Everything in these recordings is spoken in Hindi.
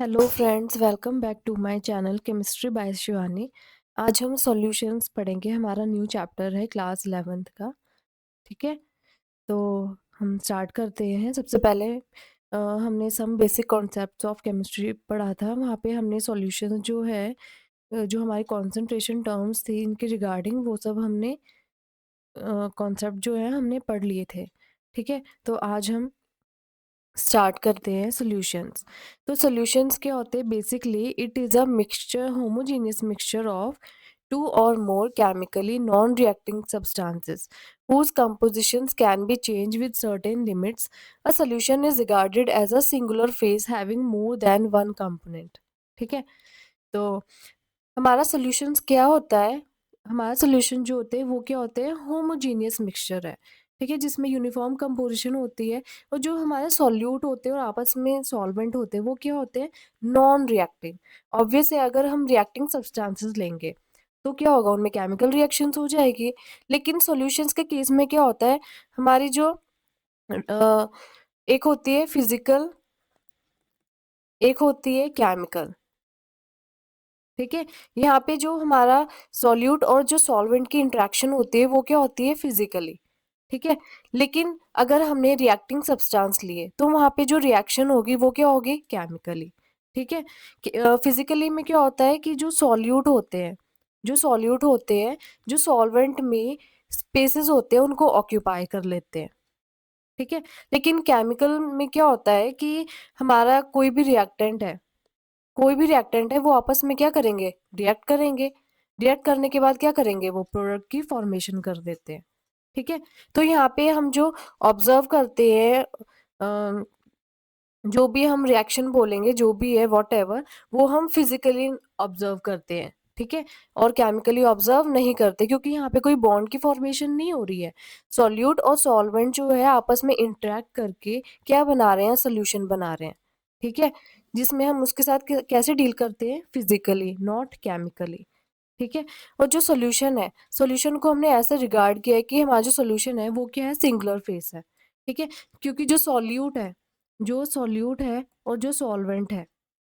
Hello friends, welcome back to my channel chemistry by Shivani. आज हम सॉल्यूशंस पढ़ेंगे। हमारा न्यू चैप्टर है क्लास 11th का। ठीक है, तो हम स्टार्ट करते हैं। सबसे पहले हमने some basic concepts of chemistry पढ़ा था। वहाँ पे हमने सॉल्यूशन जो है जो हमारी कॉन्सेंट्रेशन टर्म्स थी इनके रिगार्डिंग वो सब हमने कॉन्सेप्ट जो है हमने पढ़ लिए थे। ठीक है, तो आज हम स्टार्ट करते हैं सॉल्यूशंस। तो सॉल्यूशंस क्या होते हैं? Basically it is a mixture, homogeneous mixture of two or more chemically non-reacting substances whose compositions can be changed with certain limits. A solution is regarded as a singular phase having more than one component. ठीक है, तो हमारा सॉल्यूशंस क्या होता है? हमारा सॉल्यूशन जो होते हैं वो क्या होते हैं? होमोजेनियस मिक्सचर है। ठीक है, जिसमें यूनिफॉर्म कंपोजिशन होती है। और जो हमारे सॉल्यूट होते हैं और आपस में सॉल्वेंट होते हैं वो क्या होते हैं? Non reacting. ऑब्वियस है, अगर हम रिएक्टिंग सब्सटेंसेस लेंगे तो क्या होगा? उनमें केमिकल रिएक्शंस हो जाएगी। लेकिन सॉल्यूशंस के केस में क्या होता है? हमारी जो अ, एक होती है फिजिकल, एक होती है केमिकल। ठीक है, यहाँ पे जो हमारा सॉल्यूट और जो सॉल्वेंट की इंटरेक्शन होती है वो क्या होती है? फिजिकली। ठीक है, लेकिन अगर हमने रिएक्टिंग सब्सटेंस लिए तो वहाँ पे जो रिएक्शन होगी वो क्या होगी? केमिकली। ठीक है, फिजिकली में क्या होता है कि जो सॉल्यूट होते हैं, जो सॉल्यूट होते हैं, जो सॉल्वेंट में स्पेसेस होते हैं उनको ऑक्यूपाई कर लेते हैं। ठीक है, लेकिन केमिकल में क्या होता है कि हमारा कोई भी रिएक्टेंट है वो आपस में क्या करेंगे? रिएक्ट करेंगे। रिएक्ट करने के बाद क्या करेंगे? वो प्रोडक्ट की फॉर्मेशन कर देते हैं। ठीक है, तो यहाँ पे हम जो ऑब्जर्व करते हैं, जो भी हम रिएक्शन बोलेंगे, जो भी है वॉट एवर, वो हम फिजिकली ऑब्जर्व करते हैं। ठीक है, और केमिकली ऑब्जर्व नहीं करते क्योंकि यहाँ पे कोई बॉन्ड की फॉर्मेशन नहीं हो रही है। सॉल्यूट और सॉल्वेंट जो है आपस में इंटरेक्ट करके क्या बना रहे हैं? सोल्यूशन बना रहे हैं। ठीक है, जिसमें हम उसके साथ कैसे डील करते हैं? Physically, not chemically. ठीक है, और जो सॉल्यूशन है, सॉल्यूशन को हमने ऐसे रिगार्ड किया है कि हमारा जो सॉल्यूशन है वो क्या है? सिंगुलर फेस है। ठीक है, क्योंकि जो सॉल्यूट है और जो सॉल्वेंट है,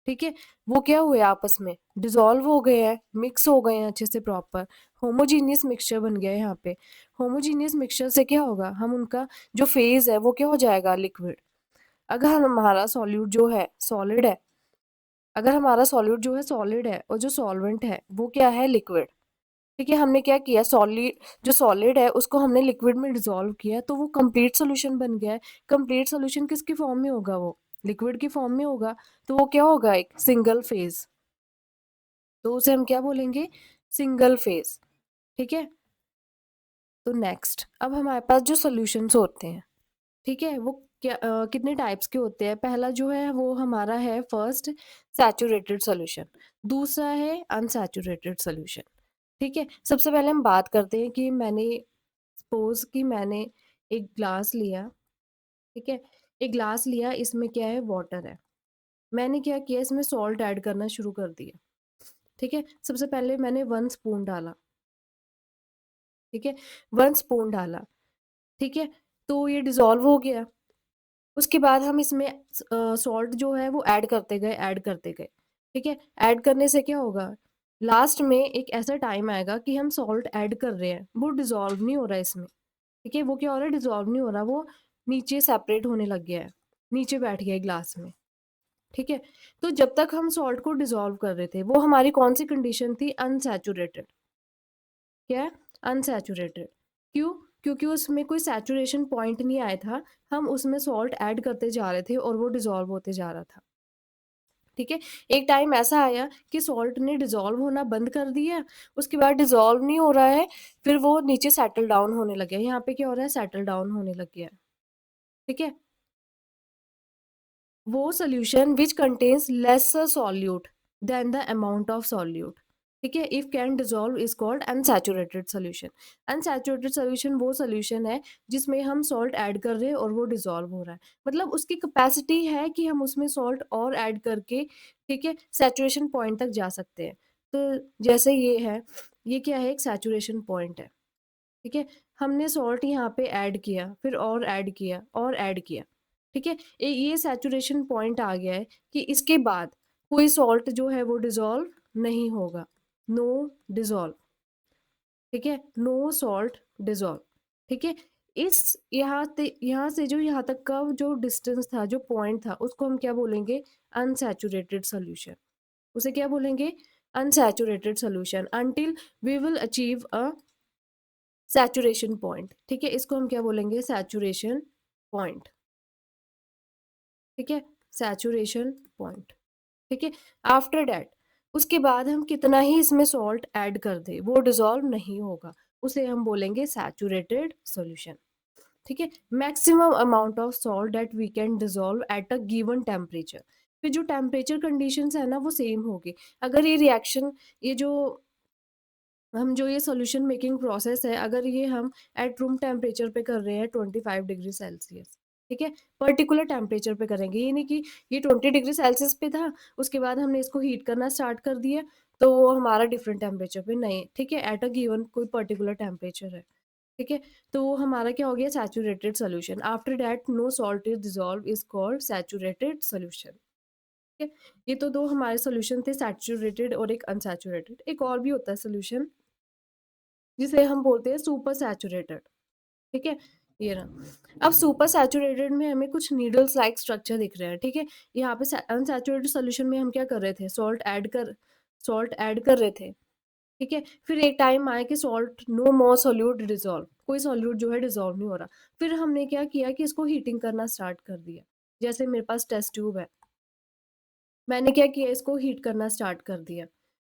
ठीक है, वो क्या हुए? आपस में डिसॉल्व हो गए हैं, मिक्स हो गए हैं अच्छे से, प्रॉपर होमोजीनियस मिक्सचर बन गया है। यहाँ पे होमोजीनियस मिक्सचर से क्या होगा? हम उनका जो फेज है वो क्या हो जाएगा? लिक्विड। अगर हमारा सॉल्यूट जो है सॉलिड है, अगर हमारा सॉल्यूट जो है सॉलिड है और जो सॉल्वेंट है वो क्या है? लिक्विड। ठीक है, हमने क्या किया? सॉलिड, जो सॉलिड है उसको हमने लिक्विड में डिसॉल्व किया तो वो कंप्लीट सोल्यूशन बन गया है। कंप्लीट सोल्यूशन किसकी फॉर्म में होगा? वो लिक्विड की फॉर्म में होगा। तो वो क्या होगा? एक सिंगल फेज। तो उसे हम क्या बोलेंगे? Single phase. ठीक है, तो नेक्स्ट, अब हमारे पास जो सोल्यूशंस होते हैं, ठीक है, वो कितने टाइप्स के होते हैं? पहला जो है वो हमारा है फर्स्ट, सैचुरेटेड सोल्यूशन। दूसरा है अनसैचुरेटेड सोल्यूशन। ठीक है, सबसे पहले हम बात करते हैं कि सपोज कि मैंने एक ग्लास लिया। ठीक है, एक ग्लास लिया, इसमें क्या है? वाटर है। मैंने क्या किया? इसमें सॉल्ट ऐड करना शुरू कर दिया। ठीक है, सबसे पहले मैंने 1 स्पून डाला। ठीक है, 1 स्पून डाला। ठीक है, तो ये डिसॉल्व हो गया। उसके बाद हम इसमें सॉल्ट जो है वो ऐड करते गए, ऐड करते गए। ठीक है, ऐड करने से क्या होगा? लास्ट में एक ऐसा टाइम आएगा कि हम सॉल्ट ऐड कर रहे हैं, वो डिसॉल्व नहीं हो रहा है इसमें। ठीक है, वो क्या हो रहा है? डिसॉल्व नहीं हो रहा, वो नीचे सेपरेट होने लग गया है, नीचे बैठ गया है ग्लास में। ठीक है, तो जब तक हम सॉल्ट को डिसॉल्व कर रहे थे वो हमारी कौन सी कंडीशन थी? अनसैचुरेटेड। क्या है? अनसैचुरेटेड। क्यों? क्योंकि उसमें कोई सैचुरेशन पॉइंट नहीं आया था। हम उसमें सॉल्ट ऐड करते जा रहे थे और वो डिसॉल्व होते जा रहा था। ठीक है, एक टाइम ऐसा आया कि सॉल्ट ने डिसॉल्व होना बंद कर दिया। उसके बाद डिसॉल्व नहीं हो रहा है, फिर वो नीचे सेटल डाउन होने लग गया। यहाँ पे क्या हो रहा है? सेटल डाउन होने लग गया है। ठीक है, वो solution which contains lesser solute than the amount of solute. ठीक है, if can dissolve is called unsaturated solution. Unsaturated solution वो सॉल्यूशन है जिसमें हम सॉल्ट ऐड कर रहे हैं और वो डिसॉल्व हो रहा है। मतलब उसकी कैपेसिटी है कि हम उसमें सॉल्ट और ऐड करके, ठीक है, सैचुरेशन पॉइंट तक जा सकते हैं। तो जैसे ये है, ये क्या है? एक सैचुरेशन पॉइंट है। ठीक है, हमने सॉल्ट यहाँ पे ऐड किया, फिर और ऐड किया और ऐड किया। ठीक है, ये सैचुरेशन पॉइंट आ गया है कि इसके बाद कोई सॉल्ट जो है वो डिसॉल्व नहीं होगा, नो डिसॉल्व, ठीक है, नो सॉल्ट डिसॉल्व, ठीक है। इस यहाँ से जो यहाँ तक का जो डिस्टेंस था, जो पॉइंट था, उसको हम क्या बोलेंगे, अनसैचुरेटेड सोल्यूशन। उसे क्या बोलेंगे, unsaturated solution, until we will achieve a saturation point, ठीक है, इसको हम क्या बोलेंगे, सैचुरेशन पॉइंट, ठीक है, सैचुरेशन पॉइंट, ठीक है। आफ्टर दैट, उसके बाद हम कितना ही इसमें सॉल्ट ऐड कर दे, वो डिसॉल्व नहीं होगा, उसे हम बोलेंगे सैचुरेटेड सॉल्यूशन, ठीक है। Maximum amount of salt that we can dissolve at a given temperature, फिर जो टेम्परेचर कंडीशंस है ना वो सेम होगी। अगर ये रिएक्शन, ये जो हम जो ये सॉल्यूशन मेकिंग प्रोसेस है, अगर ये हम एट रूम टेम्परेचर पे कर रहे हैं 25 डिग्री सेल्सियस, ठीक है, पर्टिकुलर टेम्परेचर पे करेंगे, ये नहीं कि ये 20 डिग्री सेल्सियस पे था, उसके बाद हमने इसको हीट करना स्टार्ट कर दिया तो वो हमारा डिफरेंट टेम्परेचर पे नहीं, ठीक है, एट अ गिवन कोई पर्टिकुलर टेम्परेचर है, ठीक है। तो वो हमारा क्या हो गया, saturated solution. After that no salt is dissolve is called saturated solution, ठीक है। ये तो दो हमारे सोल्यूशन थे, सैचुरेटेड और एक अनसैचुरेटेड। एक और भी होता है सोल्यूशन जिसे हम बोलते हैं सुपर सैचुरेटेड, ठीक है, ये रहा। अब सुपर सैचुरेटेड में हमें कुछ नीडल्स लाइक स्ट्रक्चर दिख रहे हैं, ठीक है। यहाँ पे अनसैचुरेटेड सोल्यूशन में हम क्या कर रहे थे, सॉल्ट ऐड कर रहे थे, ठीक है। फिर एक टाइम आया कि salt no more solute dissolve, कोई सोल्यूट जो है डिसॉल्व नहीं हो रहा, फिर हमने क्या किया कि इसको हीटिंग करना स्टार्ट कर दिया। जैसे मेरे पास टेस्ट ट्यूब है, मैंने क्या किया, इसको हीट करना स्टार्ट कर दिया,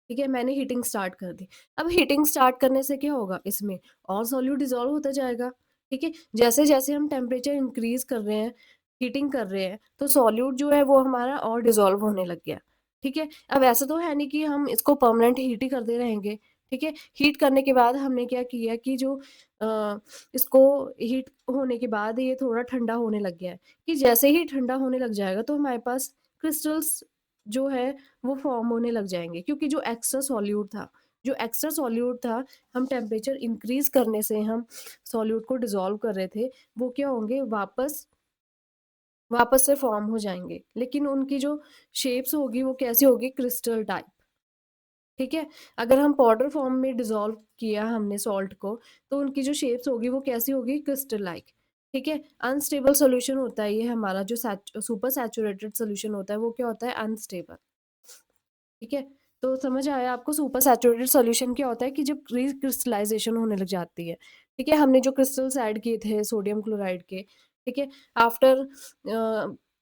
ठीक है, मैंने हीटिंग स्टार्ट कर दी। अब हीटिंग स्टार्ट करने से क्या होगा, इसमें और सॉल्यूट डिसॉल्व होता जाएगा, ठीक है। जैसे जैसे हम टेम्परेचर इंक्रीज कर रहे हैं, हीटिंग कर रहे हैं, तो सॉल्यूट जो है वो हमारा और डिसॉल्व होने लग गया, ठीक है। अब ऐसा तो है नहीं कि हम इसको परमानेंट हीट ही करते रहेंगे, ठीक है। हीट करने के बाद हमने क्या किया कि जो इसको हीट होने के बाद ये थोड़ा ठंडा होने लग गया है, कि जैसे ही ठंडा होने लग जाएगा तो हमारे पास क्रिस्टल्स जो है वो फॉर्म होने लग जाएँगे, क्योंकि जो एक्स्ट्रा सॉल्यूट था, हम टेम्परेचर इंक्रीज़ करने से हम सॉल्यूट को डिसॉल्व कर रहे थे, वो क्या होंगे, वापस से फॉर्म हो जाएँगे। लेकिन उनकी जो शेप्स होगी वो कैसी होगी, क्रिस्टल टाइप, ठीक है। अगर हम पाउडर फॉर्म में डिसॉल्व किया हमने सॉल्ट को, तो उनकी जो शेप्स होगी वो कैसी होगी, क्रिस्टल लाइक, ठीक है। अनस्टेबल सॉल्यूशन होता है ये हमारा, जो सुपर सैचुरेटेड सॉल्यूशन होता है वो क्या होता है, अनस्टेबल, ठीक है। तो समझ आया आपको सुपर सैचुरेटेड सॉल्यूशन क्या होता है, कि जब क्रिस्टलाइजेशन होने लग जाती है, ठीक है। हमने जो क्रिस्टल्स ऐड किए थे सोडियम क्लोराइड के, ठीक है, after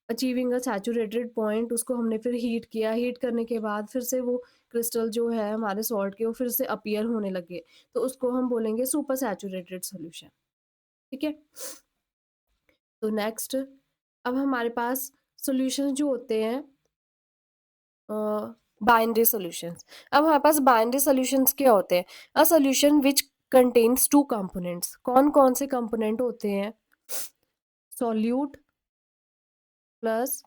achieving a saturated point, उसको हमने फिर हीट किया, हीट करने के बाद फिर से वो क्रिस्टल जो है हमारे सॉल्ट के वो फिर से अपीयर होने लगे, तो उसको हम बोलेंगे सुपर सैचुरेटेड सॉल्यूशन, ठीक है। तो नेक्स्ट, अब हमारे पास सॉल्यूशन जो होते हैं, बाइनरी सॉल्यूशंस। अब हमारे पास बाइनरी सॉल्यूशंस क्या होते हैं, a solution which contains two components. कौन कौन से कंपोनेंट होते हैं, सॉल्यूट प्लस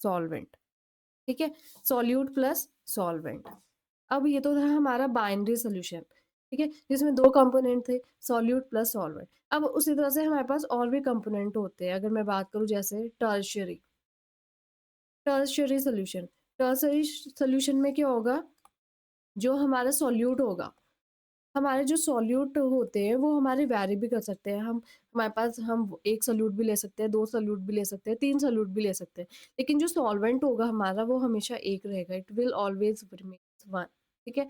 सॉल्वेंट, ठीक है, सॉल्यूट प्लस सॉल्वेंट। अब ये तो था हमारा बाइनरी सॉल्यूशन, ठीक है, जिसमें दो कंपोनेंट थे, सॉल्यूट प्लस सॉल्वेंट। अब उसी तरह से हमारे पास और भी कंपोनेंट होते हैं, अगर मैं बात करूं जैसे tertiary, tertiary solution, tertiary solution में क्या होगा, जो हमारा सॉल्यूट होगा, हमारे जो सॉल्यूट होते हैं वो हमारे वैरी भी कर सकते हैं, हम हमारे पास हम एक सॉल्यूट भी ले सकते हैं, दो सॉल्यूट भी ले सकते हैं, तीन सॉल्यूट भी ले सकते हैं, लेकिन जो सॉल्वेंट होगा हमारा वो हमेशा एक रहेगा, it will always remain one, ठीक है।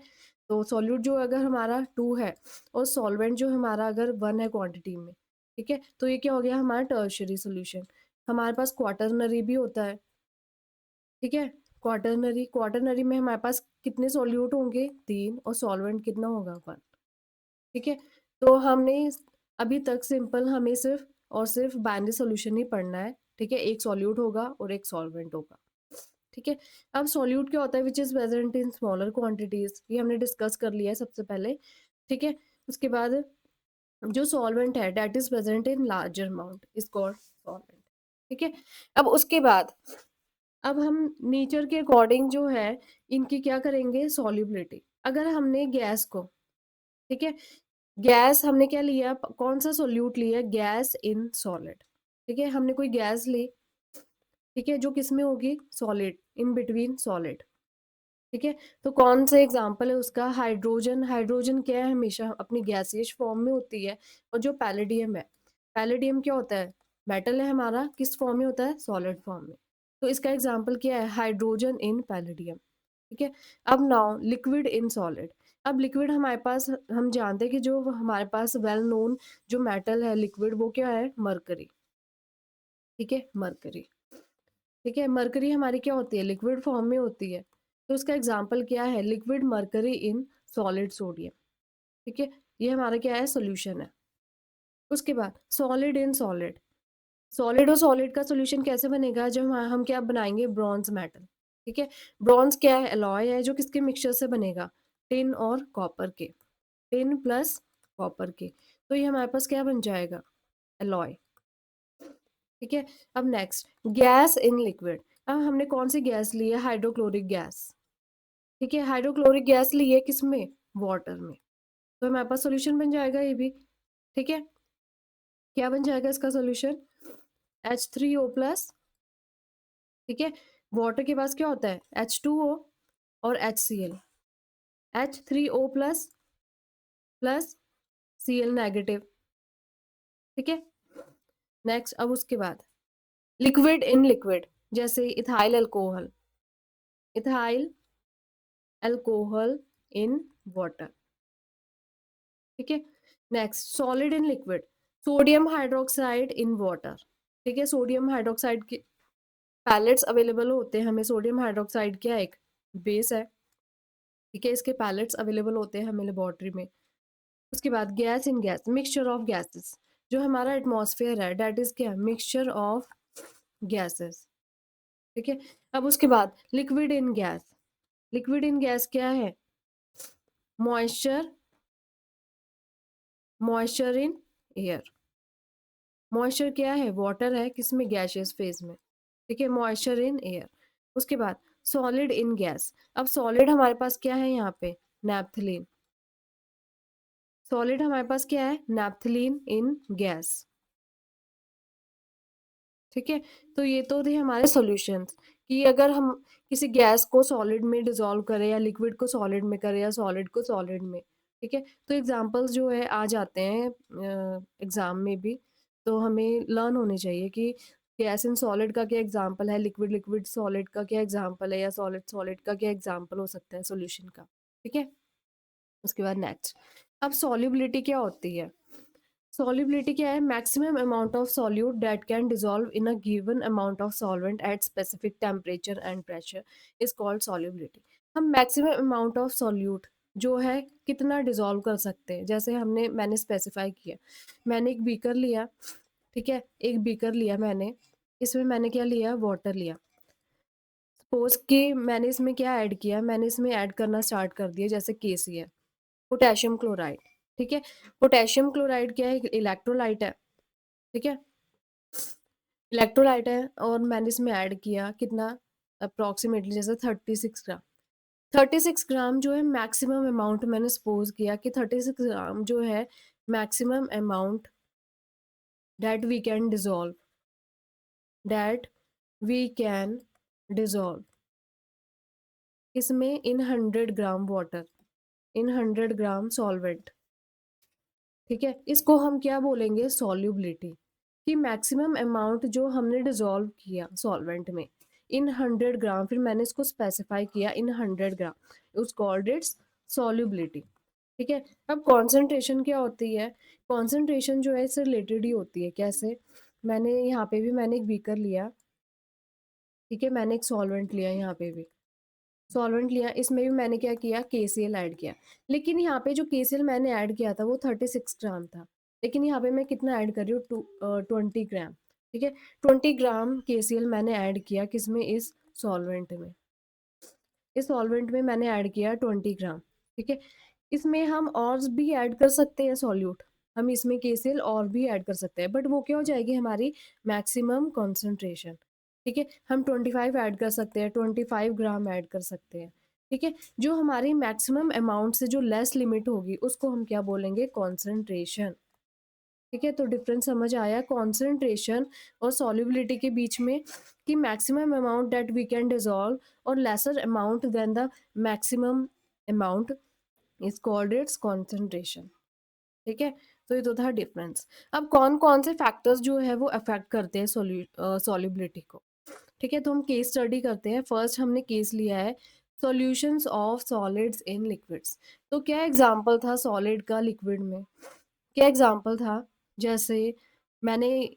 तो सॉल्यूट जो अगर हमारा टू है और सॉल्वेंट जो हमारा अगर वन है क्वांटिटी में, ठीक है, तो ये क्या हो गया हमारा टर्शियरी सोल्यूशन। हमारे पास क्वाटरनरी भी होता है, ठीक है, क्वाटरनरी, क्वाटरनरी में हमारे पास कितने सॉल्यूट होंगे, तीन, और सॉल्वेंट कितना होगा, वन, ठीक है। तो हमने अभी तक सिंपल हमें सिर्फ और सिर्फ बाइनरी सॉल्यूशन ही पढ़ना है, ठीक है, एक सॉल्यूट होगा और एक सॉल्वेंट होगा, ठीक है। अब सॉल्यूट क्या होता है, which is present in smaller quantities, ये हमने डिस्कस कर लिया है सबसे पहले, ठीक है। उसके बाद जो सॉल्वेंट है that is present in larger amount is called solvent, ठीक है। अब उसके बाद, अब हम नेचर के अकॉर्डिंग जो है इनकी क्या करेंगे, सॉल्युबिलिटी। अगर हमने गैस को, ठीक है, गैस हमने क्या लिया, कौन सा सोल्यूट लिया, गैस इन सॉलिड, ठीक है, हमने कोई गैस ली, ठीक है, जो किस में होगी, सॉलिड, इन बिटवीन सॉलिड। ठीक है, तो कौन सा एग्जाम्पल है उसका, हाइड्रोजन। हाइड्रोजन क्या है, हमेशा अपनी गैसियस फॉर्म में होती है। और जो पैलेडियम है, पैलेडियम क्या होता है, मेटल है हमारा, किस फॉर्म में होता है, सॉलिड फॉर्म में। तो इसका एग्जाम्पल क्या है, हाइड्रोजन इन पैलेडियम। ठीक है, अब नाउ लिक्विड इन सॉलिड। अब लिक्विड हमारे पास, हम जानते हैं कि जो हमारे पास वेल नोन जो मेटल है लिक्विड, वो क्या है, मरकरी। ठीक है, मरकरी। ठीक है, मरकरी हमारी क्या होती है, लिक्विड फॉर्म में होती है। तो इसका एग्जाम्पल क्या है, liquid mercury in solid sodium. ठीक है, ये हमारा क्या है, सोल्यूशन है। उसके बाद सॉलिड इन सॉलिड। सॉलिड और सॉलिड का सोल्यूशन कैसे बनेगा, जब हम क्या बनाएंगे, ब्रॉन्ज मेटल। ठीक है, ब्रॉन्ज क्या है, एलॉय है, जो किसके मिक्सचर से बनेगा, टिन और कॉपर के, टिन प्लस कॉपर के। तो ये हमारे पास क्या बन जाएगा, एलॉय। ठीक है, अब नेक्स्ट गैस इन लिक्विड। अब हमने कौन सी गैस ली है, हाइड्रोक्लोरिक गैस। ठीक है, हाइड्रोक्लोरिक गैस ली है किसमें, वाटर में। तो हमारे पास सोल्यूशन बन जाएगा ये भी। ठीक है, क्या बन जाएगा इसका सोल्यूशन, H3O+। ठीक है, वाटर के पास क्या होता है, H2O और HCl, H3O+ प्लस Cl-। ठीक है, नेक्स्ट अब उसके बाद लिक्विड इन लिक्विड, जैसे ethyl alcohol, ethyl alcohol in water. ठीक है, next solid in liquid, sodium hydroxide in water. ठीक है, सोडियम हाइड्रोक्साइड के पैलेट्स अवेलेबल होते हैं हमें, सोडियम हाइड्रोक्साइड क्या एक बेस है। ठीक है, इसके पैलेट्स अवेलेबल होते हैं हमें लेबोरेटरी में। उसके बाद gas in gas, mixture of gases. जो हमारा एटमॉस्फेयर है डेट इज क्या, मिक्सचर ऑफ गैसेस। ठीक है, अब उसके बाद liquid in gas. Liquid in gas क्या है, moisture, moisture in air. Moisture क्या है, वाटर है, किसमें, गैसियस फेज में। ठीक है, मॉइस्चर इन एयर। उसके बाद सॉलिड इन गैस। अब सॉलिड हमारे पास क्या है यहाँ पे, नैप्थलीन। सॉलिड हमारे पास क्या है, नैप्थलीन इन गैस। ठीक है, तो ये तो थे हमारे सॉल्यूशंस, कि अगर हम किसी गैस को सॉलिड में डिसॉल्व करें, या लिक्विड को सॉलिड में करें, या सॉलिड को सॉलिड में। ठीक है, तो एग्जांपल्स जो है आ जाते हैं एग्जाम में भी। तो हमें लर्न होने चाहिए कि गैस इन सॉलिड का क्या एग्जांपल है, लिक्विड लिक्विड सॉलिड का क्या एग्जांपल है, या सॉलिड सॉलिड का क्या एग्जांपल हो सकता है सॉल्यूशन का। ठीक है, उसके बाद नेक्स्ट, अब सॉल्युबिलिटी क्या होती है। सॉल्युबिलिटी क्या है, maximum amount of solute that can dissolve in a given amount of solvent at specific temperature and pressure is called solubility. हम मैक्सिमम अमाउंट ऑफ सॉल्यूट जो है कितना डिसॉल्व कर सकते हैं, जैसे मैंने स्पेसिफाई किया। मैंने एक बीकर लिया, ठीक है, एक बीकर लिया मैंने, इसमें मैंने क्या लिया, वाटर लिया। सपोज कि मैंने इसमें क्या ऐड किया, मैंने इसमें ऐड करना स्टार्ट कर दिया, जैसे KCl, पोटेशियम क्लोराइड। ठीक है, पोटेशियम क्लोराइड क्या है, इलेक्ट्रोलाइट है। ठीक है, इलेक्ट्रोलाइट है, और मैंने इसमें ऐड किया कितना, अप्रोक्सीमेटली जैसे 36 ग्राम। 36 ग्राम जो है मैक्सिमम अमाउंट, मैंने सपोज किया कि 36 ग्राम जो है maximum amount that we can dissolve, that we can dissolve इसमें in 100 gram water, in 100 gram solvent. ठीक है, इसको हम क्या बोलेंगे, सॉल्युबिलिटी। कि मैक्सिमम अमाउंट जो हमने डिसॉल्व किया सॉल्वेंट में इन 100 ग्राम, फिर मैंने इसको स्पेसिफाई किया इन 100 ग्राम, उस कॉल्ड इट्स सॉल्युबिलिटी। ठीक है, अब कॉन्सेंट्रेशन क्या होती है, कॉन्सेंट्रेशन जो है इससे रिलेटेड ही होती है। कैसे, मैंने यहाँ पे भी मैंने एक बीकर लिया, ठीक है, मैंने एक सॉल्वेंट लिया, यहाँ पे भी सॉल्वेंट लिया, इसमें भी मैंने क्या किया, KCl ऐड किया। लेकिन यहाँ पे जो KCl मैंने ऐड किया था वो 36 ग्राम था, लेकिन यहाँ पे मैं कितना ऐड कर रही हूँ, 20 ग्राम। ठीक है, 20 ग्राम KCl मैंने ऐड किया, किसमें, इस सॉल्वेंट में। इस सॉल्वेंट में मैंने ऐड किया 20 ग्राम। ठीक है, इसमें हम और भी ऐड कर सकते हैं सॉल्यूट, हम इसमें KCl और भी ऐड कर सकते हैं, बट वो क्या हो जाएगी हमारी मैक्सिमम कॉन्सेंट्रेशन। ठीक है, हम 25 ऐड कर सकते हैं, 25 ग्राम ऐड कर सकते हैं। ठीक है, जो हमारी मैक्सिमम अमाउंट से जो लेस लिमिट होगी उसको हम क्या बोलेंगे, कॉन्सेंट्रेशन। ठीक है, तो डिफरेंस समझ आया कॉन्सेंट्रेशन और सॉल्युबिलिटी के बीच में, कि maximum amount that we can dissolve और lesser amount than the maximum amount is called its concentration. ठीक है, तो ये तो था डिफरेंस। अब कौन कौन से फैक्टर्स जो है वो अफेक्ट करते हैं सॉल्युबिलिटी को। ठीक है, तो हम केस स्टडी करते हैं। फर्स्ट हमने केस लिया है solutions of solids in liquids. तो क्या एग्जांपल था सॉलिड का लिक्विड में, क्या एग्जांपल था? जैसे मैंने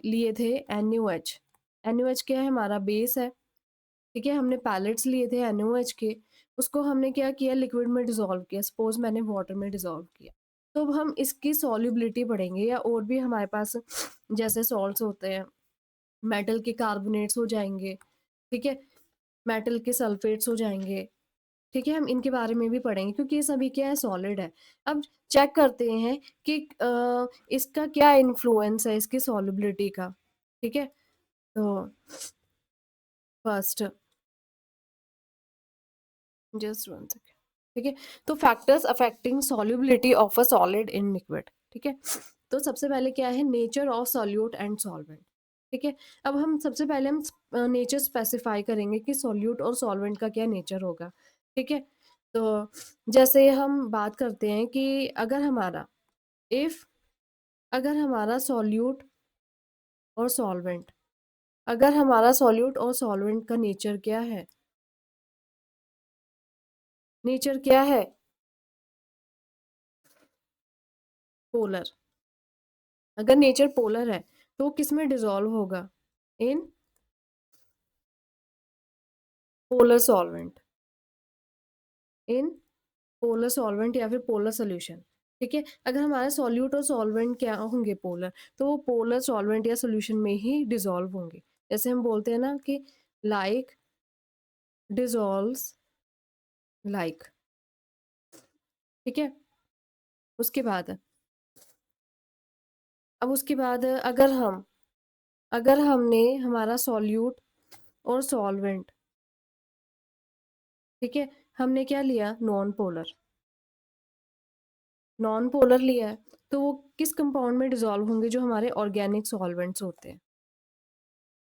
लिए थे NaOH। NaOH क्या है? हमारा बेस है। ठीक है, हमने पैलेट्स लिए थे NaOH के, उसको हमने क्या किया, लिक्विड में डिसॉल्व किया। सपोज मैंने वाटर में डिसॉल्व किया, तो अब हम इसकी सॉल्युबिलिटी पढ़ेंगे, या और भी हमारे पास जैसे सॉल्ट्स होते हैं, मेटल के कार्बोनेट्स हो जाएंगे, ठीक है, मेटल के सल्फेट्स हो जाएंगे। ठीक है, हम इनके बारे में भी पढ़ेंगे क्योंकि ये सभी क्या है, सॉलिड है। अब चेक करते हैं कि इसका क्या इन्फ्लुएंस है इसकी सॉल्युबिलिटी का। ठीक है, तो फर्स्ट जस्ट वन सेकेंड। ठीक है, तो factors affecting solubility of a solid in liquid. ठीक है, तो सबसे पहले क्या है, nature of solute and solvent. ठीक है, अब हम सबसे पहले हम नेचर स्पेसिफाई करेंगे कि सॉल्यूट और सॉल्वेंट का क्या नेचर होगा। ठीक है, तो जैसे हम बात करते हैं कि अगर हमारा इफ अगर हमारा सॉल्यूट और सॉल्वेंट अगर हमारा सॉल्यूट और सॉल्वेंट का नेचर क्या है, नेचर क्या है, पोलर। अगर नेचर पोलर है तो वो किस में डिसॉल्व होगा, in polar solvent, in polar solvent या फिर पोलर सोल्यूशन। ठीक है, अगर हमारा सॉल्यूट और सॉल्वेंट क्या होंगे, पोलर, तो वो पोलर सॉल्वेंट या सोल्यूशन में ही डिसॉल्व होंगे। जैसे हम बोलते हैं ना कि लाइक डिसॉल्व्स लाइक। ठीक है, उसके बाद अब उसके बाद अगर हमने हमारा सॉल्यूट और सॉल्वेंट, ठीक है, हमने क्या लिया, नॉन पोलर, नॉन पोलर लिया है, तो वो किस कंपाउंड में डिसॉल्व होंगे, जो हमारे ऑर्गेनिक सॉल्वेंट्स होते हैं।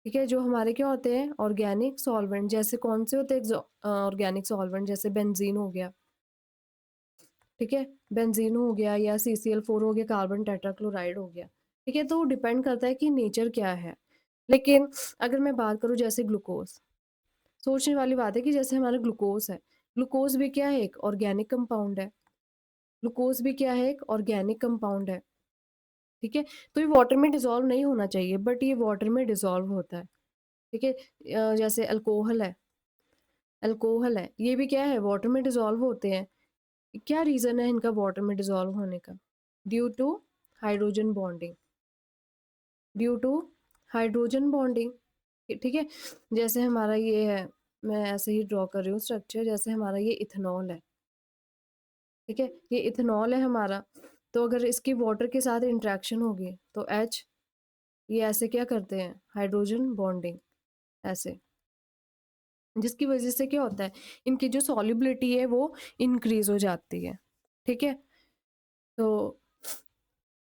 ठीक है, जो हमारे क्या होते हैं, ऑर्गेनिक सॉल्वेंट। जैसे कौन से होते हैं ऑर्गेनिक सॉल्वेंट, जैसे बेंजीन हो गया। ठीक है, बेंजीन हो गया, या CCl4 हो गया, कार्बन टेट्राक्लोराइड हो गया। ठीक है, तो डिपेंड करता है कि नेचर क्या है। लेकिन अगर मैं बात करूं जैसे ग्लूकोज, सोचने वाली बात है कि जैसे हमारा ग्लूकोज है, ग्लूकोज भी क्या है, एक ऑर्गेनिक कंपाउंड है। ग्लूकोज भी क्या है, एक ऑर्गेनिक कंपाउंड है। ठीक है, तो ये वाटर में डिसॉल्व नहीं होना चाहिए, बट ये वाटर में डिसॉल्व होता है। ठीक है, जैसे अल्कोहल है, ये भी क्या है, वाटर में डिसॉल्व होते हैं। क्या रीजन है इनका वाटर में डिसॉल्व होने का, due to hydrogen bonding, due to hydrogen bonding. ठीक है, जैसे हमारा ये है, मैं ऐसे ही ड्रॉ कर रही हूँ स्ट्रक्चर, जैसे हमारा ये इथेनॉल है। ठीक है, ये इथेनॉल है हमारा, तो अगर इसकी वाटर के साथ इंटरेक्शन होगी तो एच, ये ऐसे क्या करते हैं, हाइड्रोजन बॉन्डिंग, ऐसे, जिसकी वजह से क्या होता है, इनकी जो सॉल्युबिलिटी है वो इंक्रीज हो जाती है। ठीक है, तो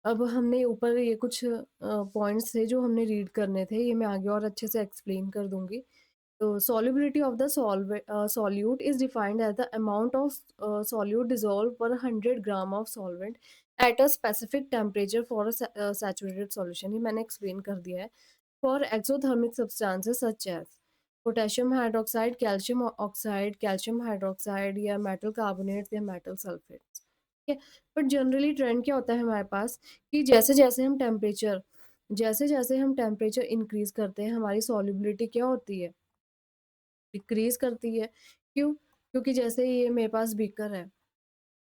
अब हमने ऊपर ये कुछ पॉइंट्स थे जो हमने रीड करने थे, ये मैं आगे और अच्छे से एक्सप्लेन कर दूंगी। तो solubility of the solute is defined as the amount of solute dissolved per 100 gram of solvent at a specific temperature for a saturated solution। ये मैंने एक्सप्लेन कर दिया है। For exothermic substances such as potassium hydroxide, calcium oxide, calcium hydroxide, या metal carbonates या metal sulfates। ठीक है, बट जनरली ट्रेंड क्या होता है हमारे पास, कि जैसे जैसे हम टेम्परेचर इंक्रीज करते हैं, हमारी सॉल्युबिलिटी क्या होती है, डिक्रीज करती है। क्यों? क्योंकि जैसे ये मेरे पास बीकर है,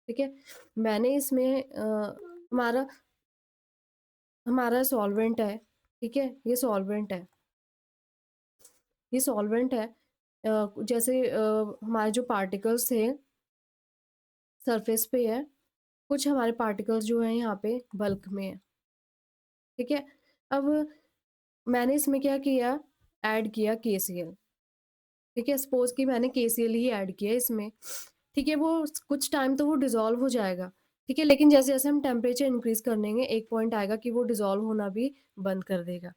ठीक है, मैंने इसमें हमारा हमारा सॉल्वेंट है। ठीक है, ये सॉल्वेंट है। जैसे हमारे जो पार्टिकल्स थे सरफेस पे है, कुछ हमारे पार्टिकल्स जो हैं यहाँ पे बल्क में है। ठीक है, अब मैंने इसमें क्या किया, ऐड किया KCl। ठीक है, सपोज कि मैंने KCl ही ऐड किया इसमें। ठीक है, वो कुछ टाइम तो वो डिसॉल्व हो जाएगा, ठीक है, लेकिन जैसे जैसे हम टेम्परेचर इंक्रीज कर देंगे एक पॉइंट आएगा कि वो डिजोल्व होना भी बंद कर देगा।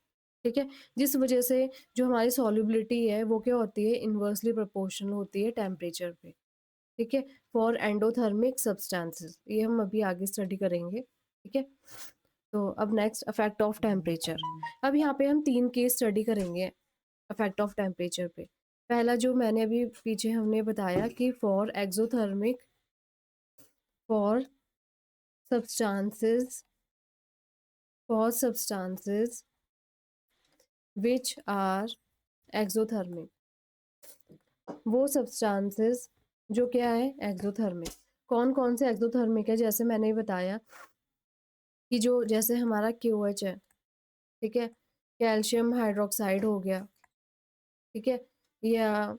ठीक है, जिस वजह से जो हमारी सॉल्युबिलिटी है वो क्या होती है, इन्वर्सली प्रोपोर्शनल होती है टेम्परेचर पे। ठीक है, फॉर एंडोथर्मिक सब्सटेंसेस, ये हम अभी आगे स्टडी करेंगे। ठीक है, तो अब नेक्स्ट इफेक्ट ऑफ टेम्परेचर। अब यहाँ पे हम 3 केस स्टडी करेंगे इफेक्ट ऑफ टेम्परेचर पे। पहला जो मैंने अभी पीछे हमने बताया कि for substances substances which are exothermic, वो substances जो क्या है एक्सोथर्मिक। कौन कौन से एक्सोथर्मिक है, जैसे मैंने बताया कि जो जैसे हमारा KOH है, ठीक है, कैल्शियम हाइड्रोक्साइड हो गया, ठीक है, या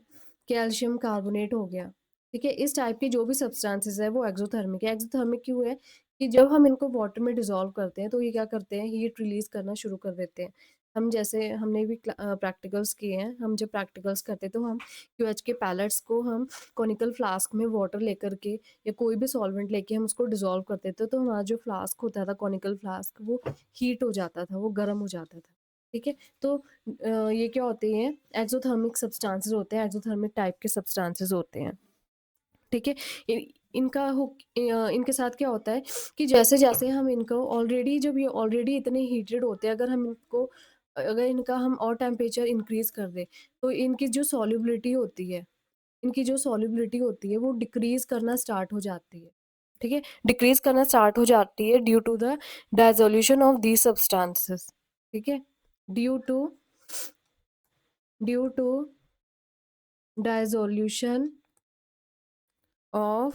कैल्शियम कार्बोनेट हो गया। ठीक है, इस टाइप के जो भी सब्सटेंसेस है वो एक्सोथर्मिक है। एक्सोथर्मिक क्यों है कि जब हम इनको वाटर में डिसॉल्व करते हैं तो ये क्या करते हैं, हीट रिलीज करना शुरू कर देते हैं। हम जैसे हमने भी प्रैक्टिकल्स किए हैं, हम जब प्रैक्टिकल्स करते हैं तो हम QH के पैलेट्स को हम कॉनिकल फ्लास्क में वाटर लेकर के या कोई भी सॉल्वेंट लेके हम उसको डिसॉल्व करते थे, तो हमारा जो फ्लास्क होता था कॉनिकल फ्लास्क वो हीट हो जाता था, वो गर्म हो जाता था। ठीक है, तो ये क्या होते हैं, एक्सोथर्मिक सब्सटेंसेस होते हैं, एक्सोथर्मिक टाइप के सब्सटेंसेस होते हैं। ठीक है, इनका इनके साथ क्या होता है कि जैसे जैसे हम इनको ऑलरेडी, जब ये ऑलरेडी इतने हीटेड होते हैं, अगर इनका हम और टेम्परेचर इंक्रीज कर दे तो इनकी जो सॉल्युबिलिटी होती है वो डिक्रीज करना स्टार्ट हो जाती है। ठीक है, डिक्रीज करना स्टार्ट हो जाती है due to the dissolution of these substances. ठीक है, due to due to dissolution of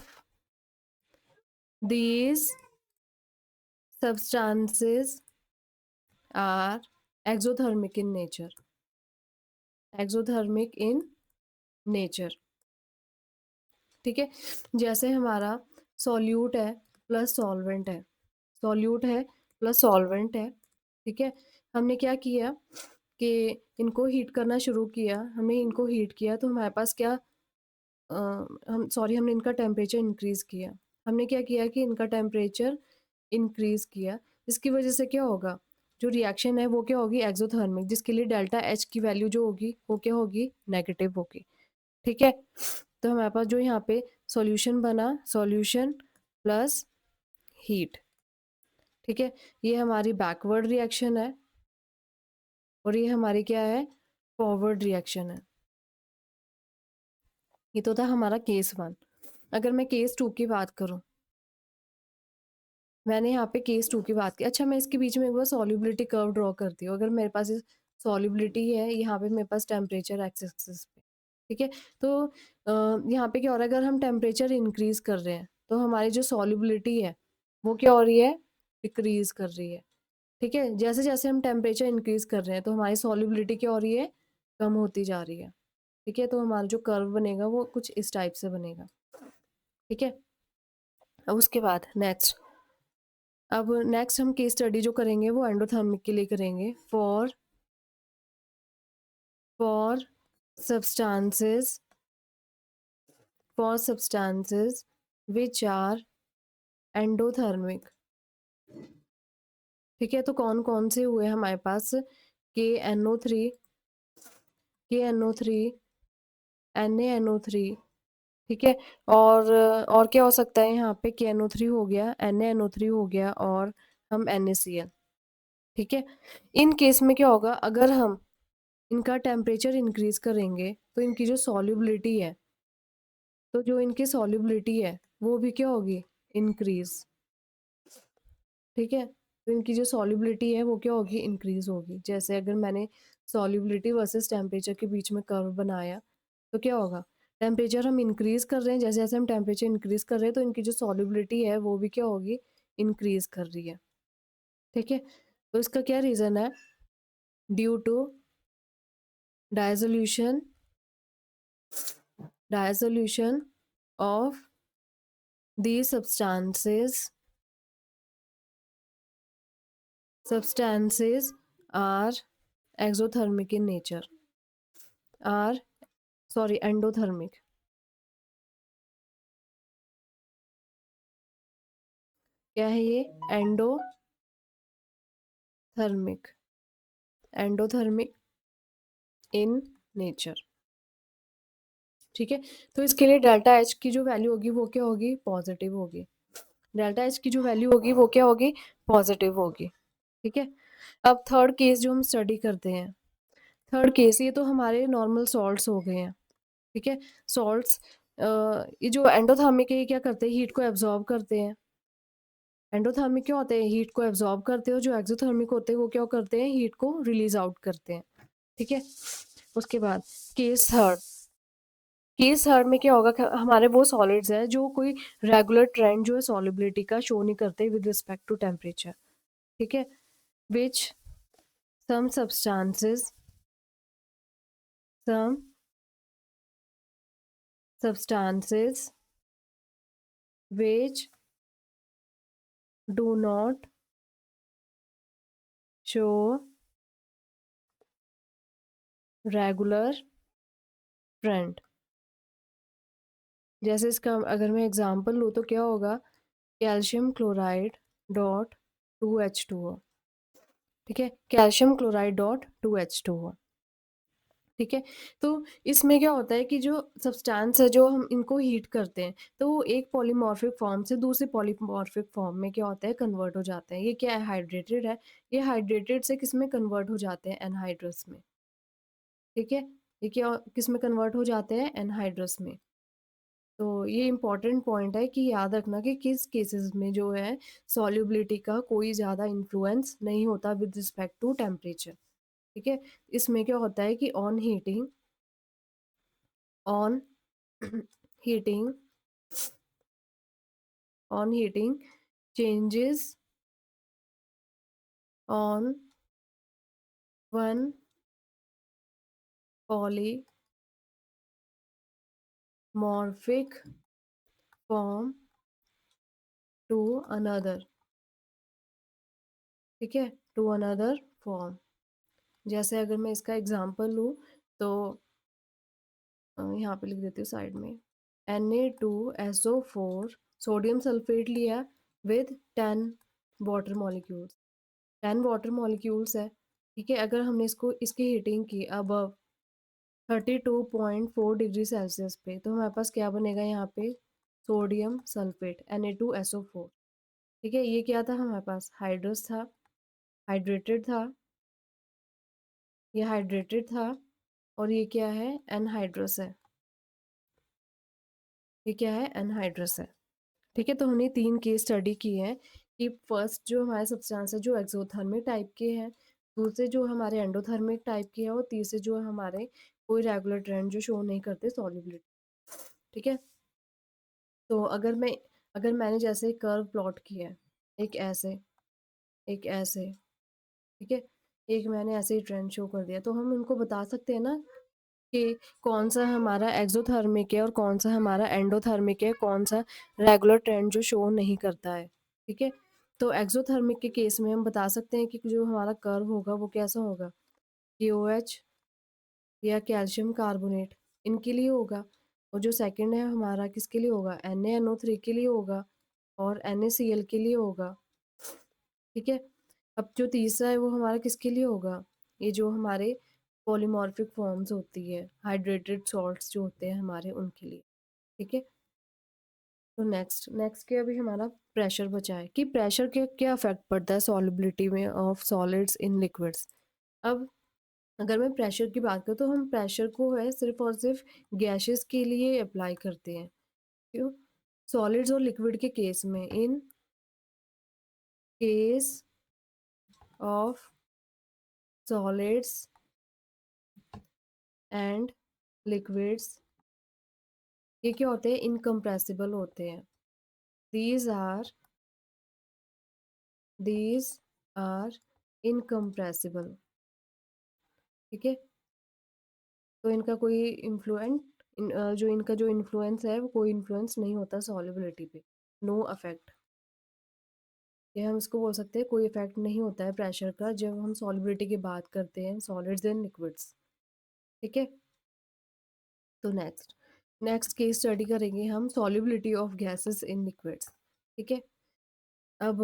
these substances are exothermic in nature, exothermic in nature। ठीक है, जैसे हमारा सॉल्यूट है प्लस सॉल्वेंट है, सॉल्यूट है प्लस सॉल्वेंट है। ठीक है, हमने क्या किया कि इनको हीट करना शुरू किया, हमने इनको हीट किया तो हमारे पास क्या हमने इनका टेम्परेचर इंक्रीज किया। हमने क्या किया कि इनका टेम्परेचर इंक्रीज किया, इसकी वजह से क्या होगा, जो रिएक्शन है वो क्या होगी, एक्सोथर्मिक, जिसके लिए डेल्टा H की वैल्यू जो होगी वो क्या होगी, नेगेटिव होगी। ठीक है, तो हमारे पास जो यहाँ पे सॉल्यूशन बना, सॉल्यूशन प्लस हीट। ठीक है, ये हमारी बैकवर्ड रिएक्शन है और ये हमारी क्या है, फॉरवर्ड रिएक्शन है। ये तो था हमारा केस 1। अगर मैं केस 2 की बात करूं, मैंने यहाँ पे केस 2 की बात की। अच्छा, मैं इसके बीच में एक बार सॉल्युबिलिटी कर्व ड्रॉ करती हूँ। अगर मेरे पास सॉल्युबिलिटी है, यहाँ पे मेरे पास टेम्परेचर एक्स एक्सिस पे, ठीक है, तो यहाँ पे क्या हो रहा है, अगर हम टेम्परेचर इंक्रीज कर रहे हैं तो हमारी जो सॉल्युबिलिटी है वो क्या हो रही है, डिक्रीज कर रही है। ठीक है, जैसे जैसे हम टेम्परेचर इंक्रीज कर रहे हैं तो हमारी सॉल्युबिलिटी क्या हो रही है, कम होती जा रही है। ठीक है, तो हमारा जो कर्व बनेगा वो कुछ इस टाइप से बनेगा। ठीक है, अब उसके बाद अब नेक्स्ट हम केस स्टडी जो करेंगे वो एंडोथर्मिक के लिए करेंगे। For substances which are endothermic. ठीक है, तो कौन कौन से हुए हमारे पास, KNO3, KNO3, NaNO3। ठीक है, और क्या हो सकता है, यहाँ पे KNO3 हो गया, NaNO3 हो गया और हम NaCl। ठीक है, इन केस में क्या होगा, अगर हम इनका टेम्परेचर इंक्रीज करेंगे तो इनकी जो सॉल्युबिलिटी है, वो भी क्या होगी, इंक्रीज। ठीक है, तो इनकी जो सॉल्युबिलिटी है वो क्या होगी, इंक्रीज होगी। जैसे अगर मैंने सॉल्युबिलिटी वर्सेस टेम्परेचर के बीच में कर्व बनाया तो क्या होगा, टेम्परेचर हम इंक्रीज कर रहे हैं, जैसे जैसे हम टेम्परेचर इंक्रीज कर रहे हैं तो इनकी जो सॉल्युबिलिटी है वो भी क्या होगी, इंक्रीज कर रही है। ठीक है, तो इसका क्या रीजन है, due to dissolution dissolution of these substances are exothermic in nature, are sorry endothermic। क्या है ये? Endothermic, endothermic in nature. ठीक है, तो इसके लिए डेल्टा एच की जो वैल्यू होगी वो क्या होगी? पॉजिटिव होगी। डेल्टा एच की जो वैल्यू होगी वो क्या होगी? पॉजिटिव होगी। ठीक है, अब थर्ड केस जो हम स्टडी करते हैं, थर्ड केस ये तो हमारे नॉर्मल सॉल्ट्स हो गए हैं। ठीक है, सॉल्ट्स, ये जो एंडोथर्मिक है ये क्या करते हैं? हीट को एब्जॉर्ब करते हैं। एंडोथर्मिक क्या होते हैं? हीट को एब्जॉर्ब करते हैं, और जो एक्सोथर्मिक होते हैं वो क्या करते हैं? हीट को रिलीज आउट करते हैं। ठीक है, उसके बाद केस थर्ड, केस थर्ड में क्या होगा कि हमारे वो सॉलिड्स हैं जो कोई रेगुलर ट्रेंड जो है सॉलिबिलिटी का शो नहीं करते विद रिस्पेक्ट टू टेम्परेचर। ठीक है, which some substances, some substances which do not show regular trend। जैसे इसका अगर मैं एग्जांपल लूँ तो क्या होगा? Calcium chloride dot 2H2O। ठीक है, कैल्शियम क्लोराइड डॉट 2H2O। ठीक है, तो इसमें क्या होता है कि जो सब्सटेंस है जो हम इनको हीट करते हैं तो वो एक पॉलीमॉर्फिक फॉर्म से दूसरे पॉलीमॉर्फिक फॉर्म में क्या होता है? कन्वर्ट हो जाते हैं। ये क्या है? हाइड्रेटेड है। ये हाइड्रेटेड से किस में कन्वर्ट हो जाते हैं? एनहाइड्रस में। ठीक है, ये क्या किस में कन्वर्ट हो जाते हैं? एनहाइड्रस में। तो ये इंपॉर्टेंट पॉइंट है कि याद रखना कि किस केसेस में जो है सॉल्युबिलिटी का कोई ज़्यादा इन्फ्लुएंस नहीं होता विद रिस्पेक्ट टू टेम्परेचर। ठीक है, इसमें क्या होता है कि on heating, on heating, on heating changes on one polymorphic form to another. ठीक है, टू अनदर फॉर्म। जैसे अगर मैं इसका एग्जांपल लूँ तो यहाँ पे लिख देती हूँ साइड में। Na2SO4 सोडियम सल्फेट लिया with 10 water molecules, 10 water molecules है। ठीक है, अगर हमने इसको इसकी हीटिंग की अबव 32.4 डिग्री सेल्सियस पे तो हमारे पास क्या बनेगा? यहाँ पे सोडियम सल्फेट Na2SO4। ठीक है, ये क्या था? हमारे पास हाइड्रस था, हाइड्रेटेड था, ये हाइड्रेटेड था, और ये क्या है? एनहाइड्रस है। ये क्या है? एनहाइड्रस है। ठीक है, तो हमने 3 केस स्टडी की है कि फर्स्ट जो हमारे सब्सटेंस है जो एक्सोथर्मिक टाइप के हैं, दूसरे जो हमारे एंडोथर्मिक टाइप के हैं, और तीसरे जो हमारे कोई रेगुलर ट्रेंड जो शो नहीं करते सॉल्युबिलिटी। ठीक है, तो अगर मैंने जैसे कर्व प्लॉट किया है, एक ऐसे, एक ऐसे, ठीक है, एक मैंने ऐसे ही ट्रेंड शो कर दिया, तो हम उनको बता सकते हैं ना कि कौन सा हमारा एक्सोथर्मिक है और कौन सा हमारा एंडोथर्मिक है, कौन सा रेगुलर ट्रेंड जो शो नहीं करता है। ठीक है, तो एक्सोथर्मिक के केस में हम बता सकते हैं कि जो हमारा कर्व होगा वो कैसा होगा? KOH या कैल्शियम कार्बोनेट इनके लिए होगा, और जो सेकंड है हमारा किसके लिए होगा? NaNO3 के लिए होगा, और NaCl के लिए होगा। ठीक है, अब जो तीसरा है वो हमारा किसके लिए होगा? ये जो हमारे पॉलीमॉर्फिक फॉर्म्स होती है, हाइड्रेटेड सॉल्ट्स जो होते हैं हमारे, उनके लिए। ठीक है, तो नेक्स्ट क्या अभी हमारा प्रेशर बचा है कि प्रेशर के क्या इफेक्ट पड़ता है सॉलिबिलिटी में ऑफ सॉलिड्स इन लिक्विड्स। अब अगर मैं प्रेशर की बात करूँ तो हम प्रेशर को है सिर्फ और सिर्फ गैसेस के लिए अप्लाई करते हैं। क्यों? सॉलिड्स और लिक्विड के केस में, in case of solids and liquids, ये क्या होते हैं? इनकम्प्रेसिबल होते हैं। These are these are incompressible. ठीक है, तो इनका कोई जो इनका जो इन्फ्लुएंस है वो कोई इन्फ्लुएंस नहीं होता सॉल्युबिलिटी पे। नो अफेक्ट, ये हम इसको बोल सकते हैं, कोई इफेक्ट नहीं होता है प्रेशर का जब हम सॉल्युबिलिटी की बात करते हैं सॉलिड्स एंड लिक्विड्स। ठीक है, तो नेक्स्ट केस स्टडी करेंगे हम solubility of gases in liquids. ठीक है, अब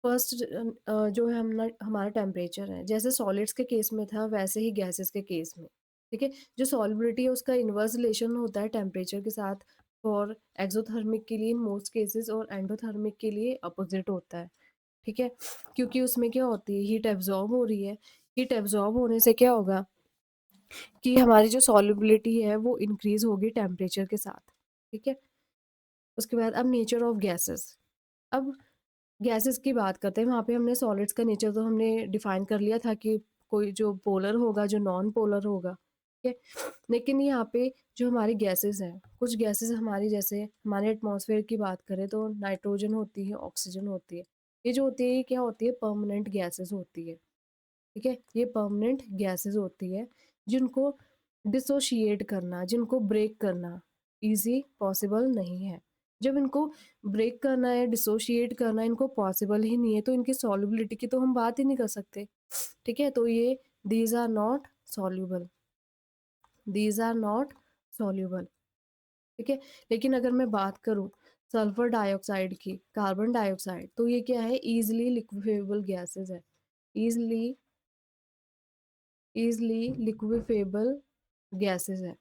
फर्स्ट जो है हमारा टेम्परेचर है, जैसे सॉलिड्स के केस में था वैसे ही गैसेस के केस में, ठीक है। जो सॉलिबिलिटी है उसका इन्वर्स रिलेशन होता है टेम्परेचर के साथ फॉर एक्सोथर्मिक के लिए इन मोस्ट केसेस, और एंडोथर्मिक के लिए अपोजिट होता है, ठीक है। क्योंकि उसमें क्या होती है, हीट एब्जॉर्ब हो रही है। हीट एब्जॉर्ब होने से क्या होगा कि हमारी जो सॉलिबिलिटी है वो इंक्रीज होगी टेम्परेचर के साथ, ठीक है। उसके बाद अब नेचर ऑफ गैसेस। अब गैसेस की बात करते हैं, वहाँ पे हमने सॉलिड्स का नेचर तो हमने डिफाइन कर लिया था कि कोई जो पोलर होगा, जो नॉन पोलर होगा, ठीक है। लेकिन यहाँ पे जो हमारी गैसेस हैं, कुछ गैसेस हमारी, जैसे हमारे एटमॉस्फेयर की बात करें तो नाइट्रोजन होती है, ऑक्सीजन होती है। ये जो होती है ये क्या होती है, परमानेंट गैसेस होती है, ठीक है। ये परमानेंट गैसेस होती है जिनको डिसोशिएट करना, जिनको ब्रेक करना इजी पॉसिबल नहीं है। जब इनको ब्रेक करना है, डिसोशिएट करना इनको पॉसिबल ही नहीं है, तो इनकी सॉल्युबिलिटी की तो हम बात ही नहीं कर सकते, ठीक है। तो ये these are not soluble, these are not soluble, ठीक है। लेकिन अगर मैं बात करूं सल्फर डाइऑक्साइड की, कार्बन डाइऑक्साइड, तो ये क्या है, इजिली लिक्विफेबल गैसेस है, इजिली इजली लिक्विफेबल गैसेस है।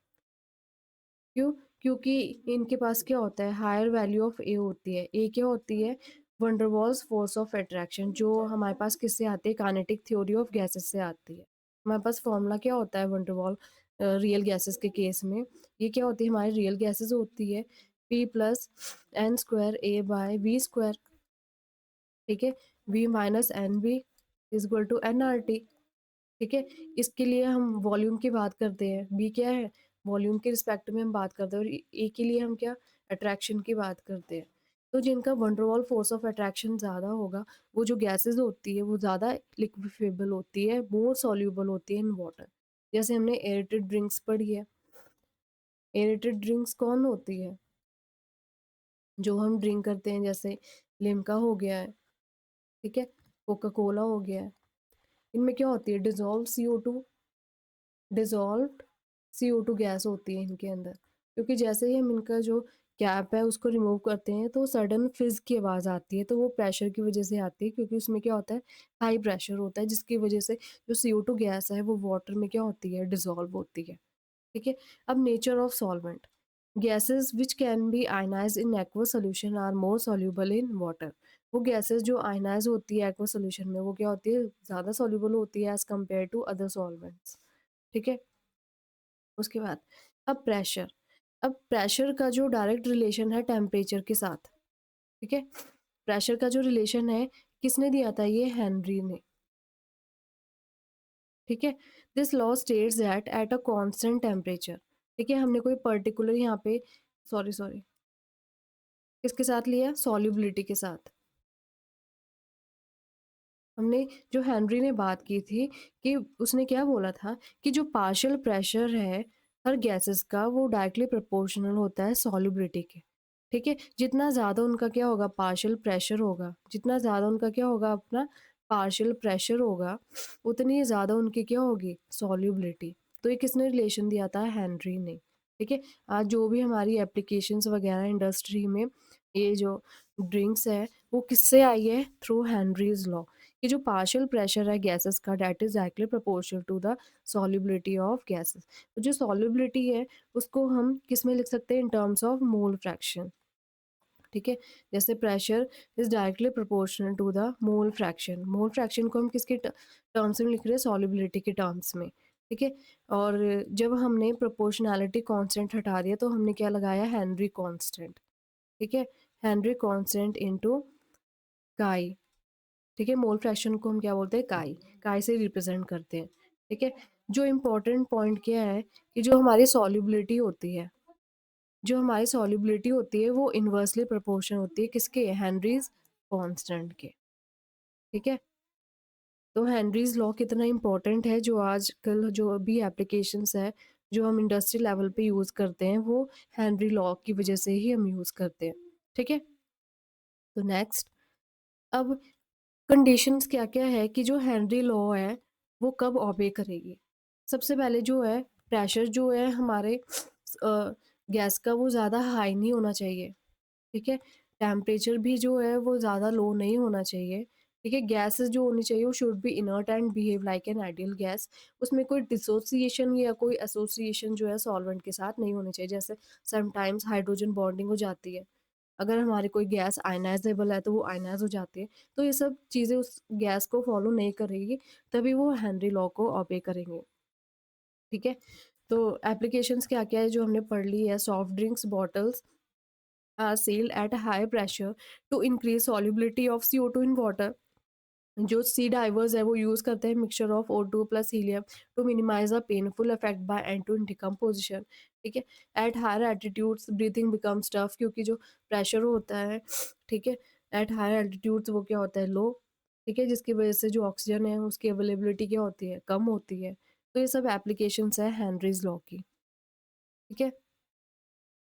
क्यों? क्योंकि इनके पास क्या होता है, हायर वैल्यू ऑफ ए होती है। ए क्या होती है, वंडरवॉल्स फोर्स ऑफ अट्रैक्शन, जो हमारे पास किससे आती है, काइनेटिक थ्योरी ऑफ गैसेस से आती है। हमारे पास फॉर्मूला क्या होता है वंडरवॉल रियल गैसेस के केस में, ये क्या होती है, हमारी रियल गैसेस होती है P plus N square A by V square, ठीक है। V minus N B is equal to N R T, ठीक है। इसके लिए हम वॉल्यूम की बात करते हैं, बी क्या है, वॉल्यूम के रिस्पेक्ट में हम बात करते हैं, और ए के लिए हम क्या, अट्रैक्शन की बात करते हैं। तो जिनका वंडरवॉल फोर्स ऑफ अट्रैक्शन ज़्यादा होगा, वो जो गैसेस होती है वो ज़्यादा लिक्विफेबल होती है, मोर सॉल्यूबल होती है इन वाटर। जैसे हमने एरेटेड ड्रिंक्स पढ़ी है, एरेटेड ड्रिंक्स कौन होती है, जो हम ड्रिंक करते हैं, जैसे लिम्का हो गया है, ठीक है, कोका कोला हो गया है। इनमें क्या होती है, dissolve CO2, dissolved CO2 gas होती है इनके अंदर। क्योंकि जैसे ही हम इनका जो कैप है उसको रिमूव करते हैं तो सडन फिज की आवाज़ आती है, तो वो प्रेशर की वजह से आती है, क्योंकि उसमें क्या होता है, हाई प्रेशर होता है, जिसकी वजह से जो CO2 गैस है वो वाटर में क्या होती है, डिजॉल्व होती है, ठीक है। अब nature of solvent, gases which can be ionise in aqua solution are more soluble in water. वो गैसेस जो आयनाइज होती है एक्वा सोल्यूशन में, वो क्या होती है, ज़्यादा सॉल्यूबल होती है as compare to other solvents, ठीक है। उसके बाद अब प्रेशर, अब प्रेशर का जो डायरेक्ट रिलेशन है टेम्परेचर के साथ, ठीक है। प्रेशर का जो रिलेशन है किसने दिया था, ये हेनरी ने, ठीक है। This law states that at a constant temperature, ठीक है, हमने कोई पर्टिकुलर यहाँ पे, सॉरी सॉरी, किसके साथ लिया, सॉल्युबिलिटी के साथ। हमने जो हेनरी ने बात की थी कि उसने क्या बोला था कि जो पार्शियल प्रेशर है हर गैसेस का वो डायरेक्टली प्रोपोर्शनल होता है सॉल्युबिलिटी के, ठीक है। जितना ज़्यादा उनका क्या होगा, पार्शियल प्रेशर होगा, जितना ज़्यादा उनका क्या होगा, अपना पार्शियल प्रेशर होगा, उतनी ज़्यादा उनकी क्या होगी, सॉल्युबिलिटी। तो ये किसने रिलेशन दिया था, हेनरी ने, ठीक है। आज जो भी हमारी एप्लीकेशंस वगैरह इंडस्ट्री में ये जो ड्रिंक्स है वो किससे आई है, थ्रू हेनरीज लॉ। कि जो पार्शियल प्रेशर है गैसेस का that is directly proportional to the solubility of gases. तो जो सॉल्युबिलिटी है उसको हम किस में लिख सकते हैं, in terms of mole fraction, ठीक है। जैसे pressure is directly proportional to the mole fraction, mole fraction को हम किसके टर्म्स में लिख रहे हैं, सॉल्युबिलिटी के टर्म्स में, ठीक है। और जब हमने प्रोपोर्शनैलिटी कांस्टेंट हटा दिया तो हमने क्या लगाया, हेनरी कांस्टेंट, ठीक है। हेनरी कांस्टेंट इनटू काई, ठीक है। मोल फ्रैक्शन को हम क्या बोलते हैं, काई, काई से रिप्रेजेंट करते हैं, ठीक है। जो इम्पोर्टेंट पॉइंट क्या है कि जो हमारी सॉल्युबिलिटी होती है, जो हमारी सॉल्युबिलिटी होती है वो इन्वर्सली प्रोपोर्शन होती है किसके, हेनरीज कांस्टेंट के, ठीक है। तो हेनरीज लॉ कितना इंपॉर्टेंट है, जो आजकल जो भी एप्लीकेशंस है जो हम इंडस्ट्री लेवल पे यूज़ करते हैं वो हेनरी लॉ की वजह से ही हम यूज़ करते हैं, ठीक है। तो नेक्स्ट, अब कंडीशंस क्या-क्या है कि जो हेनरी लॉ है वो कब ओबे करेगी। सबसे पहले जो है, प्रेशर जो है हमारे गैस का वो ज़्यादा हाई नहीं होना चाहिए, ठीक है। टेम्परेचर भी जो है वो ज़्यादा लो नहीं होना चाहिए, ठीक है? गैसेज़ जो होनी चाहिए वो should be inert and behave like an ideal gas. उसमें कोई डिसोसिएशन या कोई एसोसिएशन जो है सॉल्वेंट के साथ नहीं होनी चाहिए। जैसे समटाइम्स हाइड्रोजन बॉन्डिंग हो जाती है। अगर हमारी कोई गैस आयनाइज़ेबल है तो वो आयनाइज़ हो जाती है। तो ये सब चीज़ें उस गैस को फ़ॉलो नहीं करेगी, तभी वो हेनरी लॉ को ओबे करेंगे, ठीक है? तो एप्लीकेशंस क्या-क्या है जो हमने पढ़ ली है, soft drinks bottles are sealed at high pressure to increase solubility of CO2 in water. जो सी डाइवर्स है वो यूज़ करते हैं mixture of O2 plus helium to minimise the painful effect by and to decomposition, ठीक है? At higher altitudes breathing becomes tough, क्योंकि जो प्रेशर होता है, ठीक है, एट हायर एल्टीट्यूड्स वो क्या होता है, लो, ठीक है, जिसकी वजह से जो ऑक्सीजन है उसकी अवेलेबिलिटी क्या होती है, कम होती है। तो ये सब एप्लीकेशंस है हेनरीज लॉ की, ठीक है?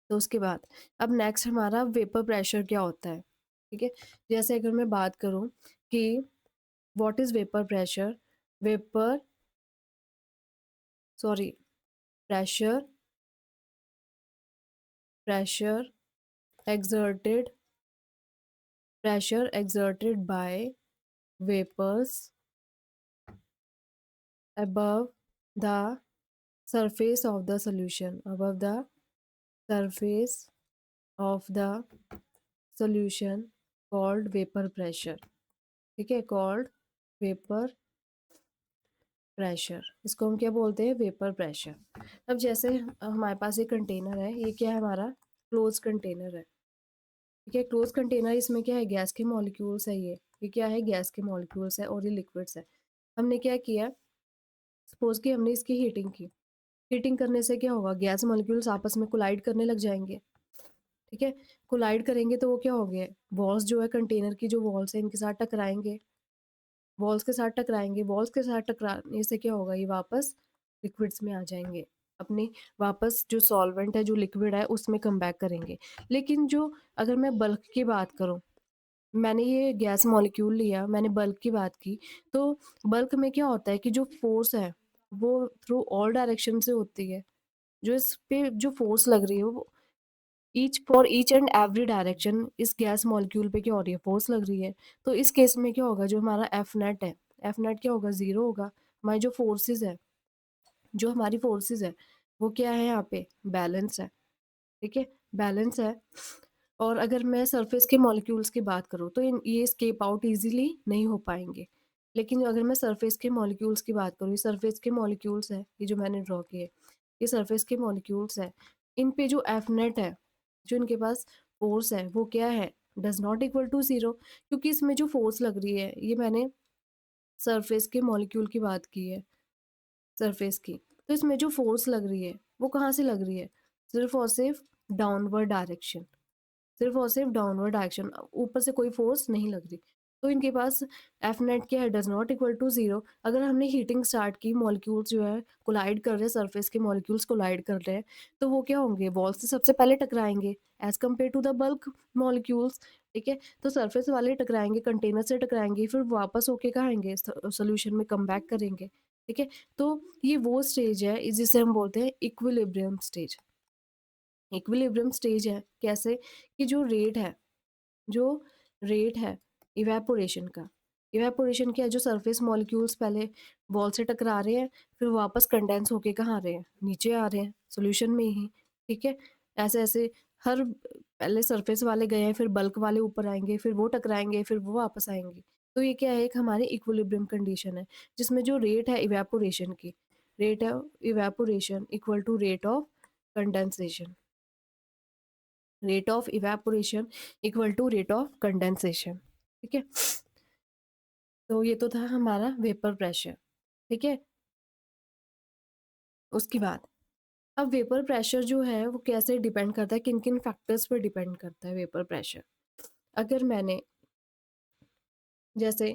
तो उसके बाद अब नेक्स्ट हमारा वेपर प्रेशर क्या होता है, ठीक है? जैसे अगर मैं बात करूं कि what is vapour pressure, vapour sorry pressure, pressure exerted pressure exerted by vapors above the surface of the solution, above the surface of the solution, called vapor pressure, ठीक है, called vapor प्रेशर, इसको हम क्या बोलते हैं, वेपर प्रेशर। अब जैसे हमारे पास एक कंटेनर है, ये क्या है, हमारा क्लोज कंटेनर है, ठीक है? क्लोज कंटेनर, इसमें क्या है, गैस के मॉलिक्यूल्स है, ये क्या है, गैस के मॉलिक्यूल्स है और ये लिक्विड्स है। हमने क्या किया, सपोज कि हमने इसकी हीटिंग की, हीटिंग करने से क्या होगा, गैस मॉलिक्यूल्स आपस में कोलाइड करने लग जाएंगे, ठीक है? कोलाइड करेंगे तो वो क्या हो गया, वॉल्स जो है कंटेनर की जो वॉल्स है इनके साथ टकराएंगे, वॉल्स के साथ टकराएंगे, वॉल्स के साथ टकराने से क्या होगा, ये वापस लिक्विड्स में आ जाएंगे, अपने वापस जो सॉल्वेंट है, जो लिक्विड है उसमें कम बैक करेंगे। लेकिन जो, अगर मैं बल्क की बात करूं, मैंने ये गैस मॉलिक्यूल लिया, मैंने बल्क की बात की, तो बल्क में क्या होता है कि जो फोर्स है वो थ्रू ऑल डायरेक्शन से होती है। जो इस पे जो फोर्स लग रही है वो each for each and every direction इस गैस मॉलिक्यूल पे क्या हो रही है, फोर्स लग रही है। तो इस केस में क्या होगा, जो हमारा एफ नेट है, एफ नेट क्या होगा, जीरो होगा। हमारी जो फोर्सेस है, जो हमारी फोर्सेस है वो क्या है, यहाँ पे बैलेंस है, ठीक है, बैलेंस है। और अगर मैं सरफेस के मॉलिक्यूल्स की बात करूँ तो ये स्केप आउट इजीली नहीं हो पाएंगे। लेकिन अगर मैं सरफेस के मॉलिक्यूल्स की बात करूँ, ये सरफेस के मॉलिक्यूल्स है, ये जो मैंने ड्रॉ किए, ये सरफेस के मॉलिक्यूल्स है, इन पे जो एफ नेट है, जो इनके पास फोर्स है वो क्या है, does not equal to zero, क्योंकि इसमें जो फोर्स लग रही है, ये मैंने सरफेस के मॉलिक्यूल की बात की है, सरफेस की, तो इसमें जो फोर्स लग रही है वो कहाँ से लग रही है, सिर्फ और सिर्फ डाउनवर्ड डायरेक्शन, सिर्फ और सिर्फ डाउनवर्ड डायरेक्शन, ऊपर से कोई फोर्स नहीं लग रही। तो इनके पास एफ नेट क्या है, does not equal to zero. अगर हमने हीटिंग स्टार्ट की, मॉलिक्यूल्स जो है कोलाइड कर रहे हैं, सरफेस के मॉलिक्यूल्स कोलाइड कर रहे हैं, तो वो क्या होंगे, वॉल से सबसे पहले टकराएंगे as compare to the bulk molecules, ठीक है? तो सरफेस वाले टकराएंगे, कंटेनर से टकराएंगे, फिर वापस होके कहाँ आएंगे, सोल्यूशन में कम बैक करेंगे, ठीक है? तो ये वो स्टेज है जिसे हम बोलते हैं इक्विलिब्रियम स्टेज। इक्विलिब्रियम स्टेज है कैसे, कि जो रेट है इवेपोरेशन का, इवेपोरेशन क्या है, जो सरफेस मॉलिक्यूल्स पहले वॉल से टकरा रहे हैं, फिर वापस कंडेंस होके कहाँ आ रहे हैं, नीचे आ रहे हैं सॉल्यूशन में ही, ठीक है? ऐसे ऐसे हर, पहले सरफेस वाले गए हैं, फिर बल्क वाले ऊपर आएंगे, फिर वो टकराएंगे, फिर वो वापस आएंगे। तो ये क्या है, एक हमारी इक्विलिब्रियम कंडीशन है, जिसमें जो रेट है इवेपोरेशन की, रेट है evaporation equal to rate of condensation, rate of evaporation equal to rate of condensation, ठीक है? तो ये तो था हमारा वेपर प्रेशर, ठीक है? उसके बाद अब वेपर प्रेशर जो है वो कैसे डिपेंड करता है, किन किन फैक्टर्स पर डिपेंड करता है वेपर प्रेशर। अगर मैंने जैसे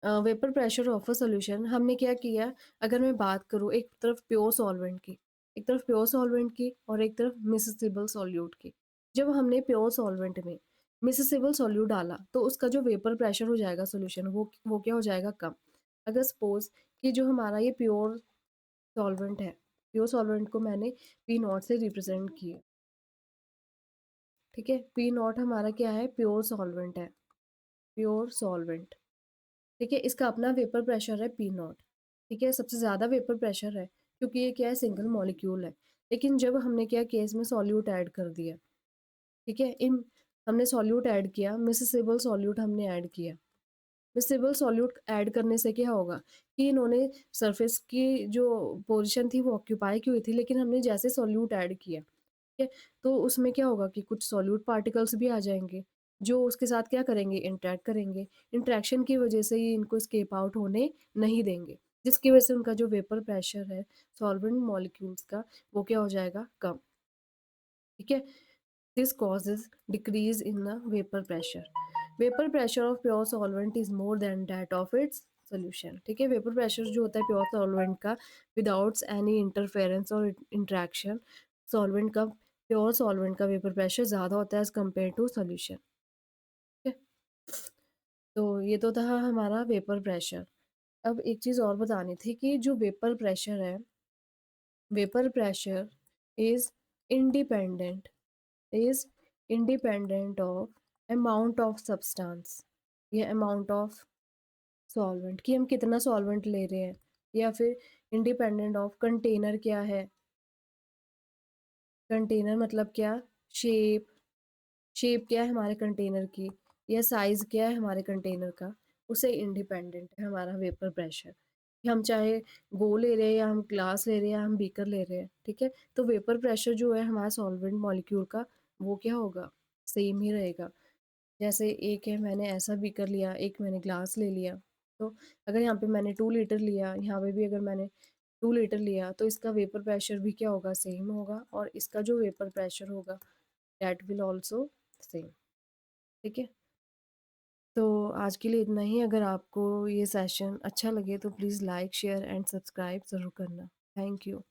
vapour pressure of a solution, हमने क्या किया, अगर मैं बात करूँ एक तरफ प्योर सॉल्वेंट की, एक तरफ प्योर सॉल्वेंट की और एक तरफ मिसेसिबल सॉल्यूट की। जब हमने प्योर सॉल्वेंट में मिसेसिबल सॉल्यूट डाला तो उसका जो वेपर प्रेशर हो जाएगा सॉल्यूशन, वो क्या हो जाएगा, कम। अगर सपोज कि जो हमारा ये प्योर सॉल्वेंट है, प्योर सॉल्वेंट को मैंने पी नॉट से रिप्रेजेंट किया, ठीक है। पी नॉट हमारा क्या है, प्योर सॉल्वेंट है, प्योर सॉल्वेंट। ठीक है, इसका अपना वेपर प्रेशर है पी नॉट। ठीक है, सबसे ज़्यादा वेपर प्रेशर है क्योंकि ये क्या है, सिंगल मॉलिक्यूल है। लेकिन जब हमने क्या केस में सॉल्यूट ऐड कर दिया, ठीक है, इन हमने सॉल्यूट ऐड किया, मिसेसेबल सॉल्यूट हमने ऐड किया। मिसेबल सॉल्यूट ऐड करने से क्या होगा कि इन्होंने सरफेस की जो पोजीशन थी वो ऑक्यूपाई की हुई थी, लेकिन हमने जैसे सॉल्यूट ऐड किया, ठीक है, तो उसमें क्या होगा कि कुछ सॉल्यूट पार्टिकल्स भी आ जाएंगे जो उसके साथ क्या करेंगे, इंटरेक्ट करेंगे। इंटरेक्शन की वजह से ये इनको स्केप आउट होने नहीं देंगे, जिसकी वजह से उनका जो वेपर प्रेशर है सॉल्वेंट मॉलिक्यूल्स का, वो क्या हो जाएगा, कम। ठीक है, this causes decrease in the vapor pressure. Vapor pressure of pure solvent is more than that of its solution. ठीक है, वेपर प्रेशर जो होता है प्योर सॉल्वेंट का, विदाउट एनी इंटरफेरेंस और इंट्रैक्शन, सॉल्वेंट का, प्योर सॉल्वेंट का वेपर प्रेशर ज़्यादा होता है एज कम्पेयर टू सोल्यूशन। ठीक है, तो ये तो था हमारा वेपर प्रेशर। अब एक चीज़ और बतानी थी कि जो वेपर प्रेशर है, vapour pressure is independent, is independent of amount of substance या amount of solvent, कि हम कितना सॉल्वेंट ले रहे हैं, या फिर इंडिपेंडेंट ऑफ कंटेनर क्या है। कंटेनर मतलब क्या, शेप, शेप क्या है हमारे कंटेनर की, या साइज क्या है हमारे कंटेनर का, उससे इंडिपेंडेंट है हमारा वेपर प्रेशर। कि हम चाहे गोल ले रहे हैं या हम ग्लास ले रहे हैं या हम बीकर ले रहे हैं, ठीक है, तो वेपर प्रेशर जो है हमारा सॉल्वेंट मॉलिक्यूल का, वो क्या होगा, सेम ही रहेगा। जैसे एक है, मैंने ऐसा बीकर लिया, एक मैंने ग्लास ले लिया, तो अगर यहाँ पे मैंने 2 लीटर लिया, यहाँ पे भी अगर मैंने 2 लीटर लिया, तो इसका वेपर प्रेशर भी क्या होगा, सेम होगा, और इसका जो वेपर प्रेशर होगा दैट विल ऑल्सो सेम। ठीक है, तो आज के लिए इतना ही। अगर आपको ये सेशन अच्छा लगे तो please like share and subscribe ज़रूर करना। Thank you.